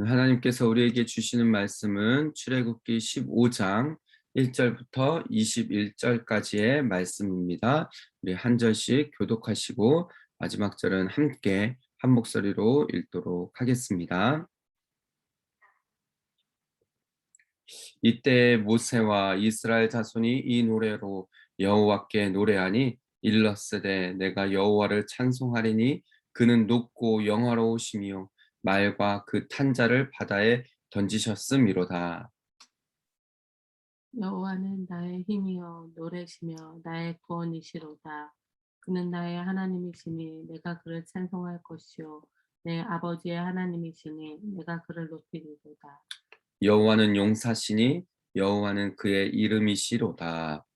하나님께서 우리에게 주시는 말씀은 출애굽기 15장 1절부터 21절까지의 말씀입니다. 우리 한 절씩 교독하시고 마지막 절은 함께 한 목소리로 읽도록 하겠습니다. 이때 모세와 이스라엘 자손이 이 노래로 여호와께 노래하니 일렀으되 내가 여호와를 찬송하리니 그는 높고 영화로우시며 말과 그 탄자를 바다에 던지셨음이로다. 여호와는 나의 힘이여 노래시며 나의 구원이시로다. 그는 나의 하나님이시니 내가 그를 찬송할 것이요 내 아버지의 하나님이시니 내가 그를 높이리로다. 여호와는 용사시니 여호와는 그의 이름이시로다.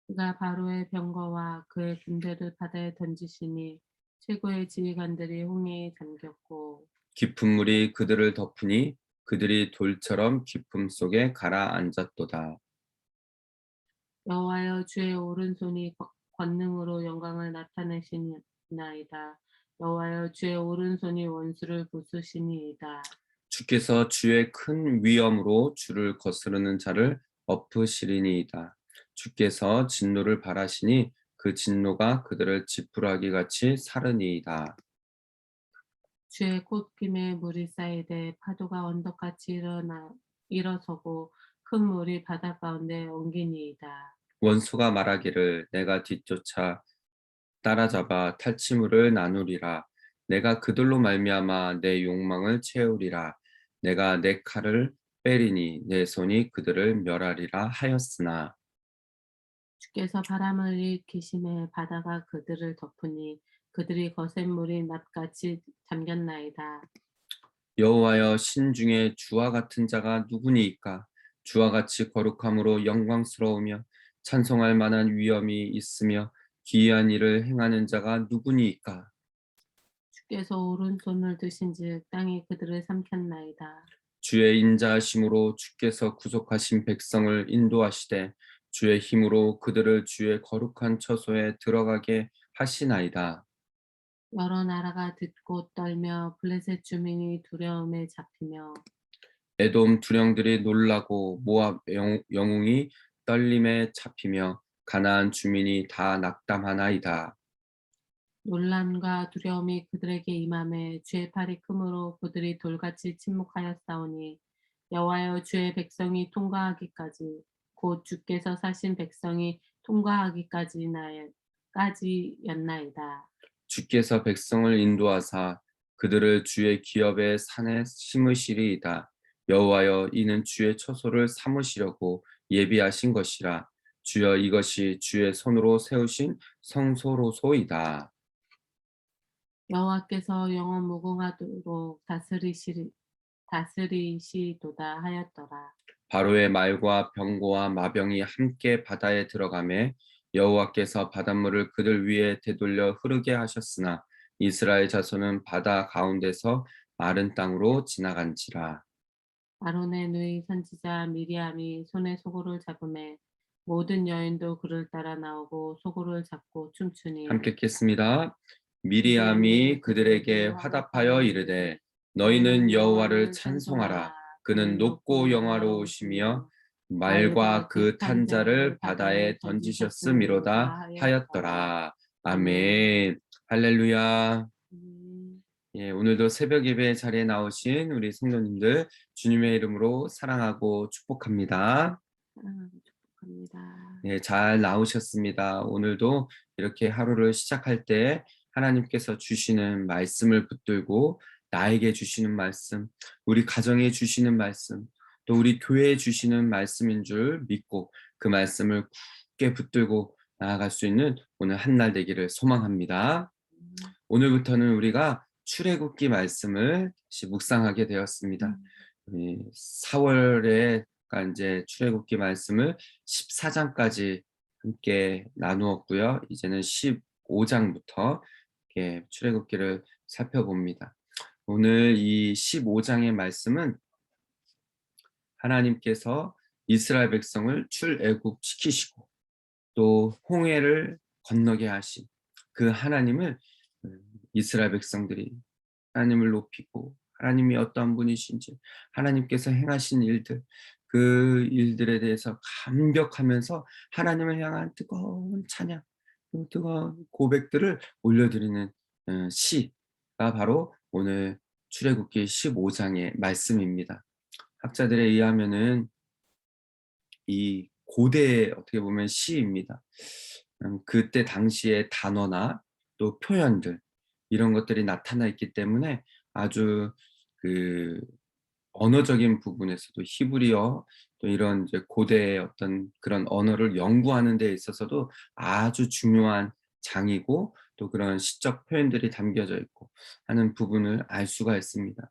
그가 바로의 병거와 그의 군대를 바다에 던지시니 최고의 지휘관들이 홍해에 잠겼고 깊은 물이 그들을 덮으니 그들이 돌처럼 깊음 속에 가라앉았도다. 여호와여 주의 오른손이 권능으로 영광을 나타내시나이다. 여호와여 주의 오른손이 원수를 부수시니이다. 주께서 주의 큰 위엄으로 주를 거스르는 자를 엎으시리니이다. 주께서 진노를 발하시니 그 진노가 그들을 지푸라기 같이 사르니이다. 주의 콧김에 물이 쌓이되 파도가 언덕같이 일어서고 큰 물이 바다 가운데 옮기니이다. 원수가 말하기를 내가 뒤쫓아 따라잡아 탈취물을 나누리라. 내가 그들로 말미암아 내 욕망을 채우리라. 내가 내 칼을 빼리니 내 손이 그들을 멸하리라 하였으나 주께서 바람을 일으키심에 바다가 그들을 덮으니 그들이 거센 물이 낫같이 잠겼나이다. 여호와여 신중에 주와 같은 자가 누구니이까? 주와 같이 거룩함으로 영광스러우며 찬송할 만한 위엄이 있으며 기이한 일을 행하는 자가 누구니이까? 주께서 오른손을 드신즉 땅이 그들을 삼켰나이다. 주의 인자하심으로 주께서 구속하신 백성을 인도하시되 주의 힘으로 그들을 주의 거룩한 처소에 들어가게 하시나이다. 여러 나라가 듣고 떨며 블레셋 주민이 두려움에 잡히며 에돔 두령들이 놀라고 모압 영웅이 떨림에 잡히며 가나안 주민이 다 낙담하나이다. 논란과 두려움이 그들에게 임하매 주의 팔이 크므로 그들이 돌같이 침묵하였사오니 여호와여 주의 백성이 통과하기까지 곧 주께서 사신 백성이 통과하기까지였나이다. 주께서 백성을 인도하사 그들을 주의 기업의 산에 심으시리이다. 여호와여 이는 주의 처소를 삼으시려고 예비하신 것이라. 주여 이것이 주의 손으로 세우신 성소로소이다. 여호와께서 영원 무궁하도록 다스리시도다 하였더라. 바로의 말과 병거와 마병이 함께 바다에 들어가매 여호와께서 바닷물을 그들 위에 되돌려 흐르게 하셨으나 이스라엘 자손은 바다 가운데서 마른 땅으로 지나간지라. 아론의 누이 선지자 미리암이 손에 소고를 잡음에 모든 여인도 그를 따라 나오고 소고를 잡고 춤추니 함께 읽겠습니다. 미리암이 미리암이 그들에게 화답하여 이르되 너희는 여호와를 찬송하라. 그는 높고 영화로우시며 말과 그 탄자를 바다에 던지셨음이로다 하였더라. 아멘. 할렐루야. 예, 오늘도 새벽 예배 자리에 나오신 우리 성도님들 주님의 이름으로 사랑하고 축복합니다. 사랑하고 축복합니다. 네, 잘 나오셨습니다. 오늘도 이렇게 하루를 시작할 때 하나님께서 주시는 말씀을 붙들고 나에게 주시는 말씀, 우리 가정에 주시는 말씀, 또 우리 교회에 주시는 말씀인 줄 믿고 그 말씀을 굳게 붙들고 나아갈 수 있는 오늘 한 날 되기를 소망합니다. 오늘부터는 우리가 출애굽기 말씀을 다시 묵상하게 되었습니다. 4월에 이제 출애굽기 말씀을 14장까지 함께 나누었고요. 이제는 15장부터 이렇게 출애굽기를 살펴봅니다. 오늘 이 15장의 말씀은 하나님께서 이스라엘 백성을 출애굽시키시고 또 홍해를 건너게 하신 그 하나님을 이스라엘 백성들이 하나님을 높이고 하나님이 어떠한 분이신지, 하나님께서 행하신 일들, 그 일들에 대해서 감격하면서 하나님을 향한 뜨거운 찬양, 그 뜨거운 고백들을 올려드리는 시가 바로 오늘 출애굽기 15장의 말씀입니다. 학자들에 의하면은 이 고대의 어떻게 보면 시입니다. 그때 당시의 단어나 또 표현들 이런 것들이 나타나 있기 때문에 아주 그 언어적인 부분에서도 히브리어 또 이런 이제 고대의 어떤 그런 언어를 연구하는 데 있어서도 아주 중요한 장이고 또 그런 시적 표현들이 담겨져 있고 하는 부분을 알 수가 있습니다.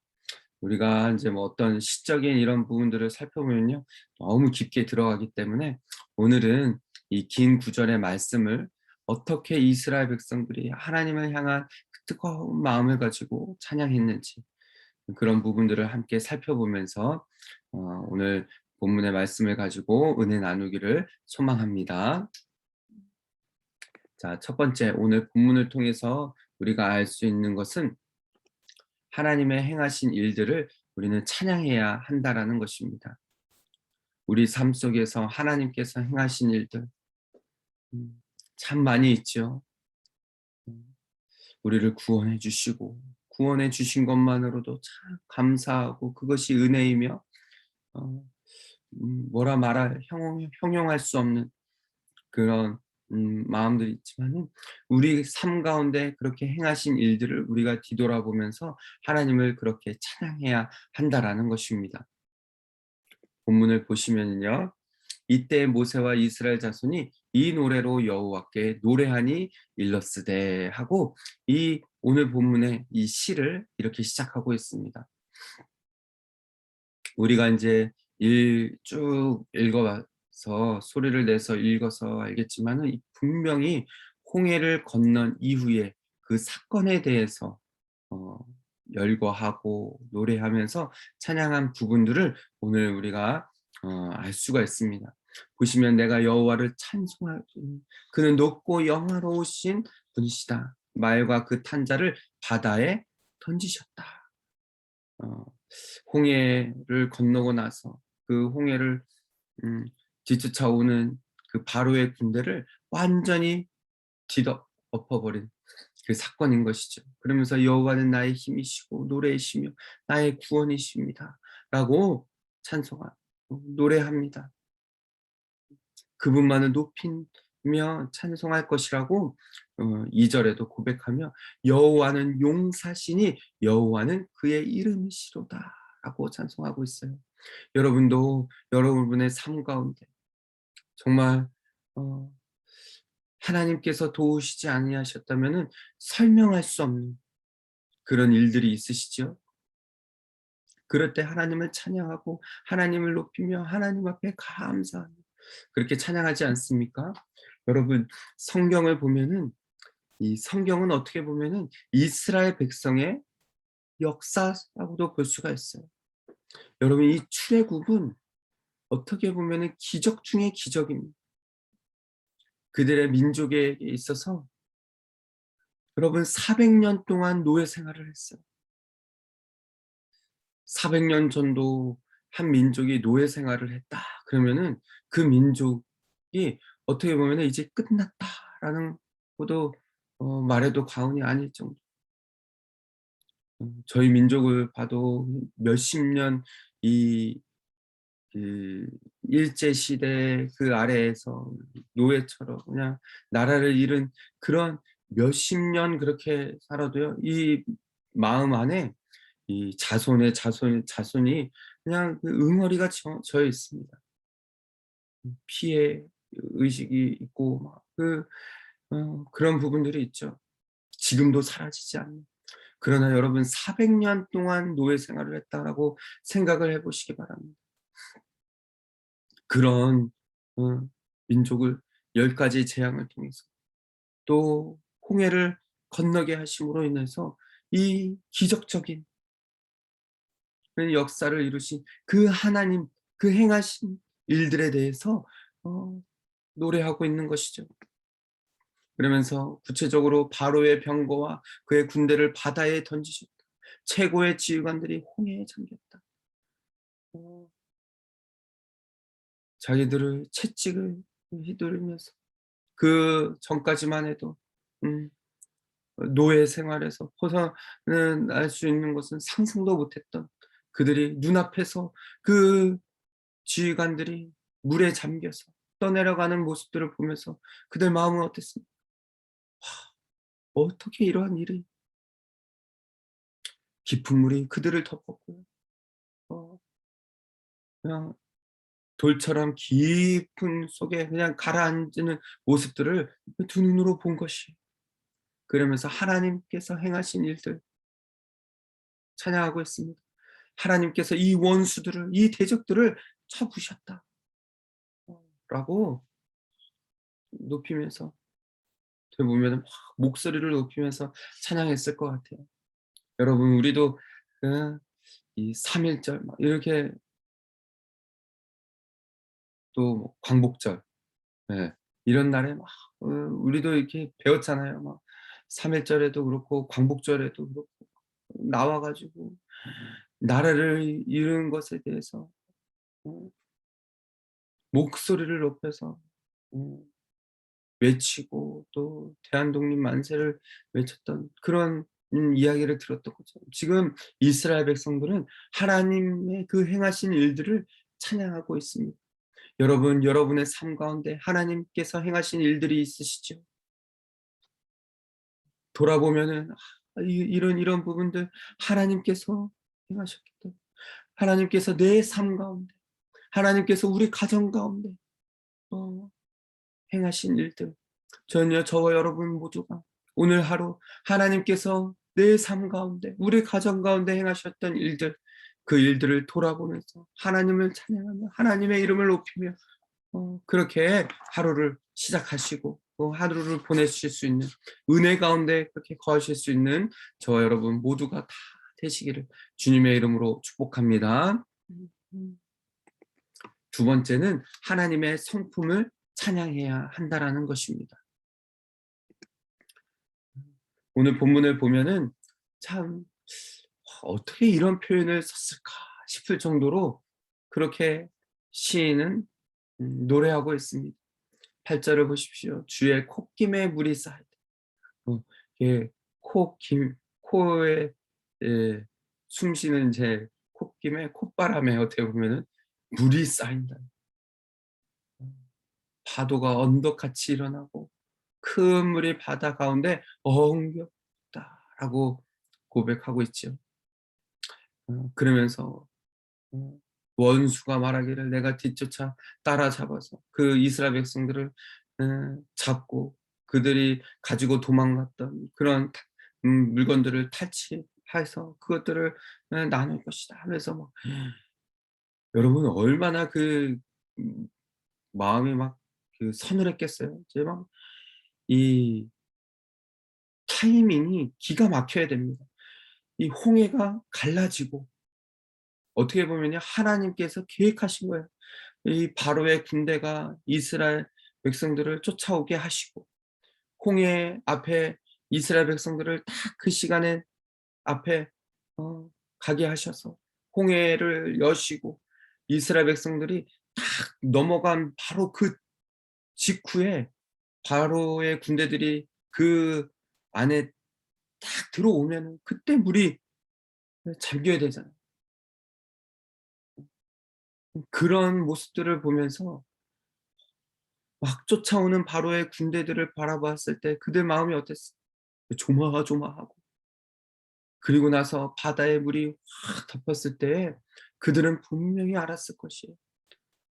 우리가 이제 뭐 어떤 시적인 이런 부분들을 살펴보면요, 너무 깊게 들어가기 때문에 오늘은 이 긴 구절의 말씀을 어떻게 이스라엘 백성들이 하나님을 향한 그 뜨거운 마음을 가지고 찬양했는지 그런 부분들을 함께 살펴보면서 오늘 본문의 말씀을 가지고 은혜 나누기를 소망합니다. 자, 첫 번째 오늘 본문을 통해서 우리가 알 수 있는 것은 하나님의 행하신 일들을 우리는 찬양해야 한다라는 것입니다. 우리 삶 속에서 하나님께서 행하신 일들 참 많이 있죠. 우리를 구원해 주시고 구원해 주신 것만으로도 참 감사하고 그것이 은혜이며 어, 뭐라 말할 형용할 수 없는 그런 마음들이 있지만은 우리 삶 가운데 그렇게 행하신 일들을 우리가 뒤돌아보면서 하나님을 그렇게 찬양해야 한다라는 것입니다. 본문을 보시면요. 이때 모세와 이스라엘 자손이 이 노래로 여호와께 노래하니 일러스되 하고 이 오늘 본문의 이 시를 이렇게 시작하고 있습니다. 우리가 이제 쭉 읽어봐서 소리를 내서 읽어서 알겠지만은 분명히 홍해를 건넌 이후에 그 사건에 대해서 어, 열거하고 노래하면서 찬양한 부분들을 오늘 우리가 알 수가 있습니다. 보시면 내가 여호와를 찬송하니 그는 높고 영화로우신 분이시다. 말과 그 탄자를 바다에 던지셨다. 어, 홍해를 건너고 나서 그 홍해를 음, 뒤쫓아오는 그 바로의 군대를 완전히 뒤덮어버린 그 사건인 것이죠. 그러면서 여호와는 나의 힘이시고 노래이시며 나의 구원이십니다. 라고 찬송하고 노래합니다. 그분만을 높이며 찬송할 것이라고 2절에도 고백하며 여호와는 용사시니 여호와는 그의 이름이시로다 라고 찬송하고 있어요. 여러분도 여러분의 삶 가운데 정말 어, 하나님께서 도우시지 아니하셨다면은 설명할 수 없는 그런 일들이 있으시죠. 그럴 때 하나님을 찬양하고 하나님을 높이며 하나님 앞에 감사하며 그렇게 찬양하지 않습니까? 여러분 성경을 보면은 이 성경은 어떻게 보면은 이스라엘 백성의 역사라고도 볼 수가 있어요. 여러분 이 출애굽은 어떻게 보면은 기적 중의 기적입니다. 그들의 민족에 있어서 여러분 400년 동안 노예 생활을 했어요. 400년 전도 한 민족이 노예 생활을 했다. 그러면은 그 민족이 어떻게 보면은 이제 끝났다라는 것도 말해도 과언이 아닐 정도. 저희 민족을 봐도 몇십 년 이 그 일제 시대 그 아래에서 노예처럼 그냥 나라를 잃은 그런 몇십 년 그렇게 살아도요. 이 마음 안에 이 자손이 그냥 그 응어리가 져 있습니다. 피해 의식이 있고 막 그런 부분들이 있죠. 지금도 사라지지 않는. 그러나 여러분 400년 동안 노예 생활을 했다라고 생각을 해 보시기 바랍니다. 그런 어 민족을 10 가지 재앙을 통해서 또 홍해를 건너게 하심으로 인해서 이 기적적인 그 역사를 이루신 그 하나님, 그 행하신 일들에 대해서 어 노래하고 있는 것이죠. 그러면서 구체적으로 바로의 병거와 그의 군대를 바다에 던지셨다. 최고의 지휘관들이 홍해에 잠겼다. 어, 자기들의 채찍을 휘두르면서 그 전까지만 해도 음 노예 생활에서 벗어날 수 있는 것은 상상도 못했던 그들이 눈앞에서 그 지휘관들이 물에 잠겨서 떠내려가는 모습들을 보면서 그들 마음은 어땠습니까? 어떻게 이러한 일이 깊은 물이 그들을 덮었고요. 어 그냥 돌처럼 깊은 속에 그냥 가라앉는 모습들을 두 눈으로 본 것이 그러면서 하나님께서 행하신 일들 찬양하고 있습니다. 하나님께서 이 원수들을 이 대적들을 쳐부셨다. 라고 높이면서 어떻게 보면은 막 목소리를 높이면서 찬양했을 것 같아요. 여러분 우리도 이 삼일절 막 이렇게 또 광복절 예 이런 날에 막 우리도 이렇게 배웠잖아요. 막 삼일절에도 그렇고 광복절에도 그렇고 나와 가지고 나라를 잃은 것에 대해서 어 목소리를 높여서 음 외치고 또 대한독립 만세를 외쳤던 그런 이야기를 들었던 거죠. 지금 이스라엘 백성들은 하나님의 그 행하신 일들을 찬양하고 있습니다. 여러분, 여러분의 삶 가운데 하나님께서 행하신 일들이 있으시죠? 돌아보면은 이런 부분들 하나님께서 행하셨기 때문에 하나님께서 내 삶 가운데 하나님께서 우리 가정 가운데 어 행하신 일들 저는요 저와 여러분 모두가 오늘 하루 하나님께서 내 삶 가운데 우리 가정 가운데 행하셨던 일들 그 일들을 돌아보면서 하나님을 찬양하며 하나님의 이름을 높이며 그렇게 하루를 시작하시고 또 하루를 보내실 수 있는 은혜 가운데 그렇게 거하실 수 있는 저와 여러분 모두가 다 되시기를 주님의 이름으로 축복합니다. 음. 두 번째는 하나님의 성품을 찬양해야 한다라는 것입니다. 오늘 본문을 보면은 참 어떻게 이런 표현을 썼을까 싶을 정도로 그렇게 시인은 노래하고 있습니다. 8절을 보십시오. 주의 콧김에 물이 쌓이다. 이게 코에 예, 숨 쉬는 제 콧김에 콧바람에 어떻게 보면은 물이 쌓인다. 파도가 언덕같이 일어나고 큰 물이 바다 가운데 엉겹다라고 고백하고 있죠. 그러면서 어 원수가 말하기를 내가 뒤쫓아 따라잡아서 그 이스라엘 백성들을 잡고 그들이 가지고 도망갔던 그런 물건들을 탈취해서 그것들을 나눌 것이다 하면서 막 여러분 얼마나 음 마음이 막 그 서늘했겠어요. 이제 막 이 타이밍이 기가 막혀야 됩니다. 이 홍해가 갈라지고 어떻게 보면요 하나님께서 계획하신 거예요. 이 바로의 군대가 이스라엘 백성들을 쫓아오게 하시고 홍해 앞에 이스라엘 백성들을 딱 그 시간에 앞에 어 가게 하셔서 홍해를 여시고 이스라엘 백성들이 딱 넘어간 바로 그 직후에 바로의 군대들이 그 안에 딱 들어오면은 그때 물이 잠겨야 되잖아요. 그런 모습들을 보면서 막 쫓아오는 바로의 군대들을 바라보았을 때 그들 마음이 어땠어요? 조마조마하고 그리고 나서 바다의 물이 확 덮었을 때에 그들은 분명히 알았을 것이에요.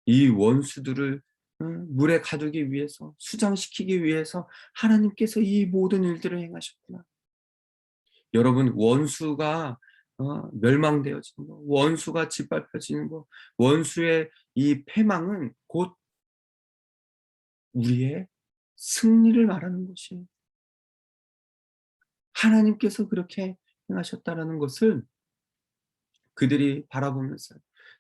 이 원수들을 물에 가두기 위해서 수장시키기 위해서 하나님께서 이 모든 일들을 행하셨구나. 여러분 원수가 멸망되어지는 거, 원수가 짓밟혀지는 거, 원수의 이 패망은 곧 우리의 승리를 말하는 것이에요. 하나님께서 그렇게 행하셨다라는 것을 그들이 바라보면서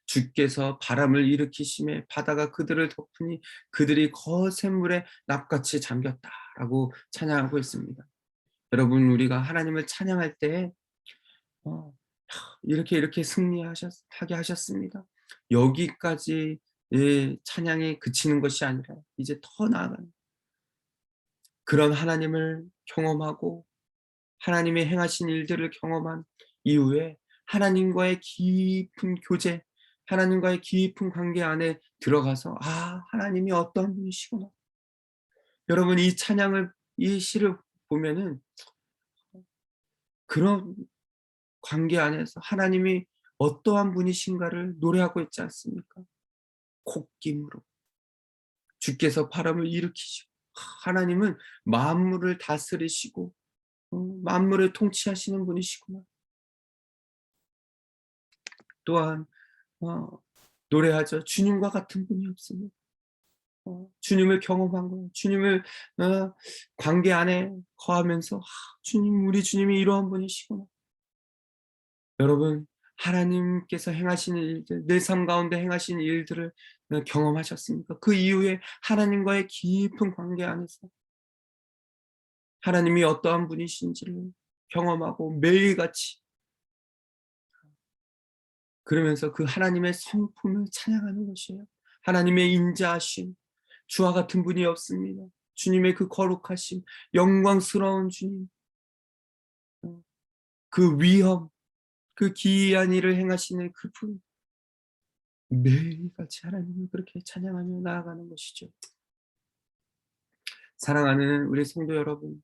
주께서 바람을 일으키심에 바다가 그들을 덮으니 그들이 거센 물에 납같이 잠겼다라고 찬양하고 있습니다. 여러분 우리가 하나님을 찬양할 때 이렇게 승리하게 하셨습니다. 여기까지 예, 찬양이 그치는 것이 아니라 이제 더 나아가는 그런 하나님을 경험하고 하나님의 행하신 일들을 경험한 이후에 하나님과의 깊은 교제, 하나님과의 깊은 관계 안에 들어가서 하나님이 어떠한 분이시구나. 여러분 이 시를 보면은 그런 관계 안에서 하나님이 어떠한 분이신가를 노래하고 있지 않습니까? 콧김으로 주께서 바람을 일으키시고 하나님은 만물을 다스리시고 만물을 통치하시는 분이시구나. 또한 어 노래하죠. 주님과 같은 분이 없습니다. 주님을 경험한 거예요. 주님을 관계 안에 거하면서 주님 우리 주님이 이러한 분이시구나. 여러분 하나님께서 행하신 일들 내 삶 가운데 행하신 일들을 경험하셨습니까? 그 이후에 하나님과의 깊은 관계 안에서 하나님이 어떠한 분이신지를 경험하고 매일같이 그러면서 그 하나님의 성품을 찬양하는 것이에요. 하나님의 인자하심, 주와 같은 분이 없습니다. 주님의 그 거룩하심, 영광스러운 주님, 그 위엄, 그 기이한 일을 행하시는 그분, 매일같이 하나님을 그렇게 찬양하며 나아가는 것이죠. 사랑하는 우리 성도 여러분,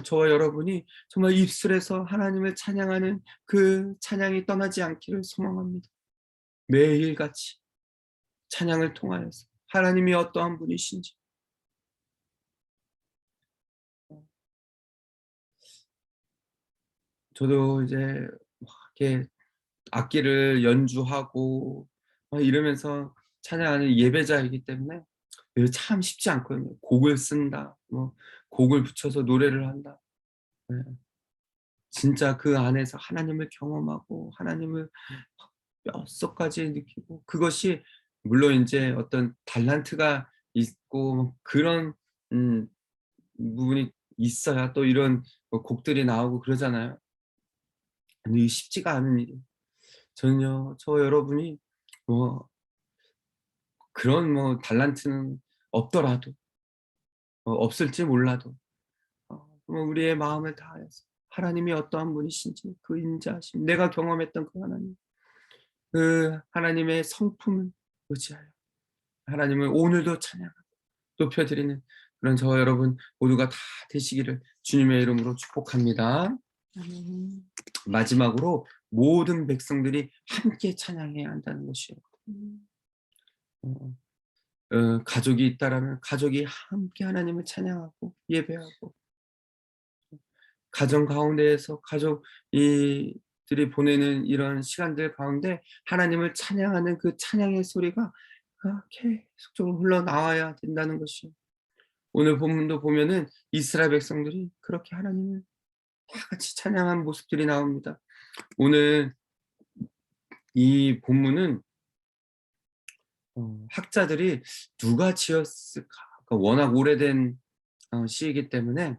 저와 여러분이 정말 입술에서 하나님을 찬양하는 그 찬양이 떠나지 않기를 소망합니다. 매일같이 찬양을 통하여서 하나님이 어떠한 분이신지 저도 이제 막 이렇게 악기를 연주하고 이러면서 찬양하는 예배자이기 때문에 이게 참 쉽지 않거든요. 곡을 쓴다, 곡을 붙여서 노래를 한다. 예. 진짜 그 안에서 하나님을 경험하고 하나님을 뼛속까지 느끼고 그것이 물론 인제 어떤 달란트가 있고 그런 음 부분이 있어야 또 이런 곡들이 나오고 그러잖아요. 근데 이게 쉽지가 않은 일이에요. 저는요, 저와 여러분이 뭐 그런 달란트는 없더라도 없을지 몰라도 우리의 마음을 다해서 하나님이 어떠한 분이신지 그 인자하심, 내가 경험했던 그 하나님, 그 하나님의 성품을 의지하여 하나님을 오늘도 찬양하고 높여드리는 그런 저와 여러분 모두가 다 되시기를 주님의 이름으로 축복합니다. 아멘. 마지막으로 모든 백성들이 함께 찬양해야 한다는 것이에요. 어, 가족이 있다라면 가족이 함께 하나님을 찬양하고 예배하고 가정 가운데에서 가족이 보내는 이런 시간들 가운데 하나님을 찬양하는 그 찬양의 소리가 계속적으로 흘러나와야 된다는 것이에요. 오늘 본문도 보면은 이스라엘 백성들이 그렇게 하나님을 다 같이 찬양한 모습들이 나옵니다. 오늘 이 본문은 학자들이 누가 지었을까? 그러니까 워낙 오래된 시이기 때문에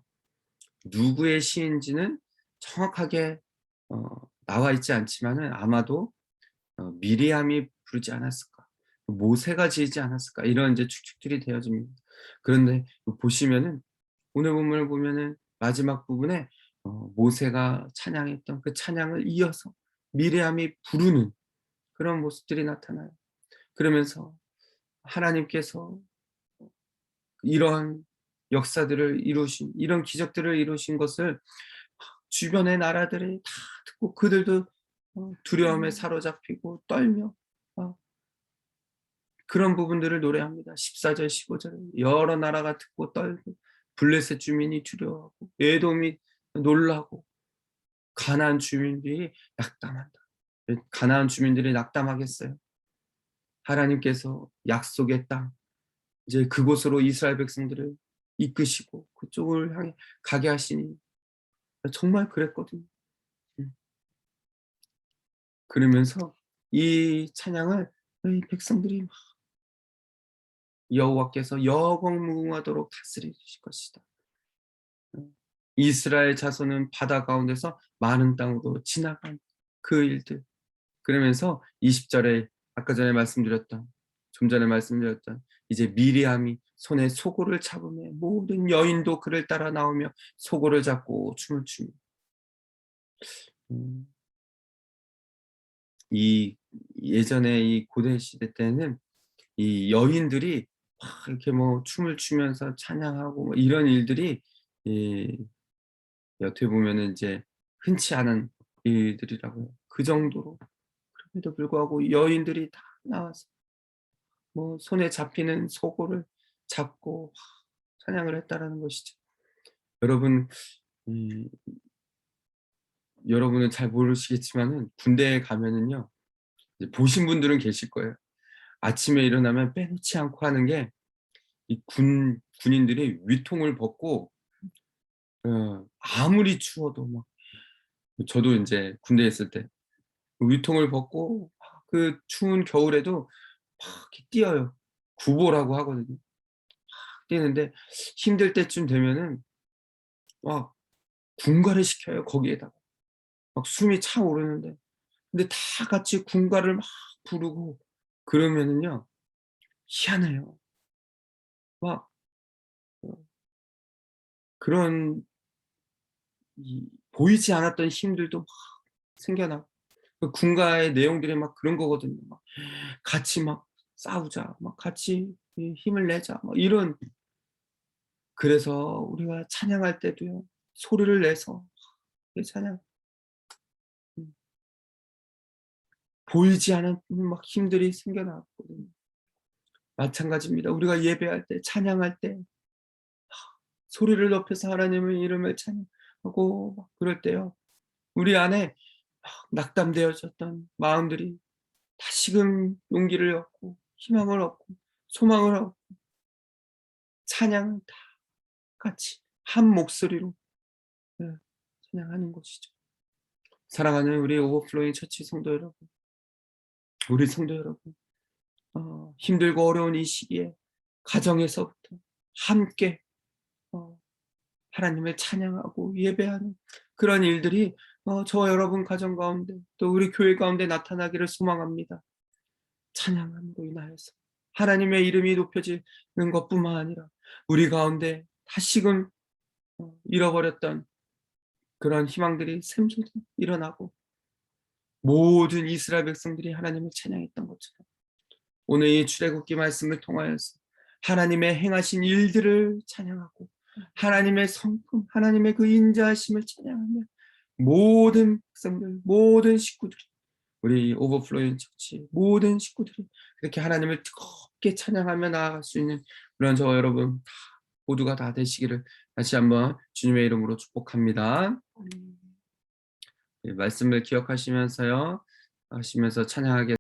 누구의 시인지는 정확하게 나와 있지 않지만은 아마도 미리암이 부르지 않았을까? 모세가 지지 않았을까? 이런 이제 추측들이 되어집니다. 그런데 보시면은 오늘 본문을 보면은 마지막 부분에 모세가 찬양했던 그 찬양을 이어서 미리암이 부르는 그런 모습들이 나타나요. 그러면서 하나님께서 이러한 역사들을 이루신 이런 기적들을 이루신 것을 주변의 나라들이 다 듣고 그들도 두려움에 사로잡히고 떨며 어 그런 부분들을 노래합니다. 14절 15절에 여러 나라가 듣고 떨고 블레셋 주민이 두려워하고 에돔이 놀라고 가나안 주민들이 낙담한다. 가나안 주민들이 낙담하겠어요. 하나님께서 약속의 땅 이제 그곳으로 이스라엘 백성들을 이끄시고 그쪽을 향해 가게 하시니 정말 그랬거든요. 음. 그러면서 이 찬양을 이 백성들이 막 여호와께서 영원무궁하도록 다스리실 것이다. 이스라엘 자손은 바다 가운데서 많은 땅으로 지나간 그 일들. 그러면서 20절에 아까 전에 말씀드렸던, 좀 전에 말씀드렸던 이제 미리암이 손에 소고를 잡으며 모든 여인도 그를 따라 나오며 소고를 잡고 춤을 추며, 음, 이 예전에 이 고대 시대 때는 이 여인들이 막 이렇게 뭐 춤을 추면서 찬양하고 뭐 이런 일들이 이 어떻게 보면은 이제 흔치 않은 일들이라고 해요. 그 정도로. 그럼에도 불구하고 여인들이 다 나와서 뭐 손에 잡히는 소고를 잡고 찬양을 했다라는 것이죠. 여러분, 이 여러분은 잘 모르시겠지만은 군대에 가면은요, 이제 보신 분들은 계실 거예요. 아침에 일어나면 빼놓지 않고 하는 게 이 군인들이 위통을 벗고 아무리 추워도 막, 저도 인제 군대에 있을 때 위통을 벗고 막 그 추운 겨울에도 막 이렇게 뛰어요. 구보라고 하거든요. 막 뛰는데 힘들 때쯤 되면은 막 군가를 시켜요, 거기에다가. 막 숨이 차오르는데. 근데 다 같이 군가를 막 부르고 그러면은요, 희한해요. 막 어 그런 이 보이지 않았던 힘들도 막 생겨나고, 그 군가의 내용들이 막 그런 거거든요. 막 같이 막 싸우자, 막 같이 이 힘을 내자, 막 이런. 그래서 우리가 찬양할 때도요, 소리를 내서 이 찬양, 음 보이지 않은 막 힘들이 생겨나거든요. 마찬가지입니다. 우리가 예배할 때, 찬양할 때 소리를 높여서 하나님의 이름을 찬양하고 막 그럴 때요, 우리 안에 막 낙담되어졌던 마음들이 다시금 용기를 얻고 희망을 얻고 소망을 얻고 찬양을 다 같이 한 목소리로, 예, 찬양하는 것이죠. 사랑하는 우리 오버플로잉 처치 성도 여러분, 우리 성도 여러분, 힘들고 어려운 이 시기에 가정에서부터 함께 어 하나님을 찬양하고 예배하는 그런 일들이 저와 여러분 가정 가운데 또 우리 교회 가운데 나타나기를 소망합니다. 찬양함으로 인하여서 하나님의 이름이 높여지는 것뿐만 아니라 우리 가운데 다시금 잃어버렸던 그런 희망들이 샘솟아 일어나고 모든 이스라엘 백성들이 하나님을 찬양했던 것처럼 오늘 이 출애굽기 말씀을 통하여서 하나님의 행하신 일들을 찬양하고 하나님의 성품, 하나님의 그 인자하심을 찬양하며 모든 백성들, 모든 식구들이, 우리 오버플로잉 처치 모든 식구들이 그렇게 하나님을 뜨겁게 찬양하며 나아갈 수 있는 그런 저와 여러분 다 모두가 다 되시기를 다시 한번 주님의 이름으로 축복합니다. 아멘. 말씀을 기억하시면서요, 하시면서 찬양하게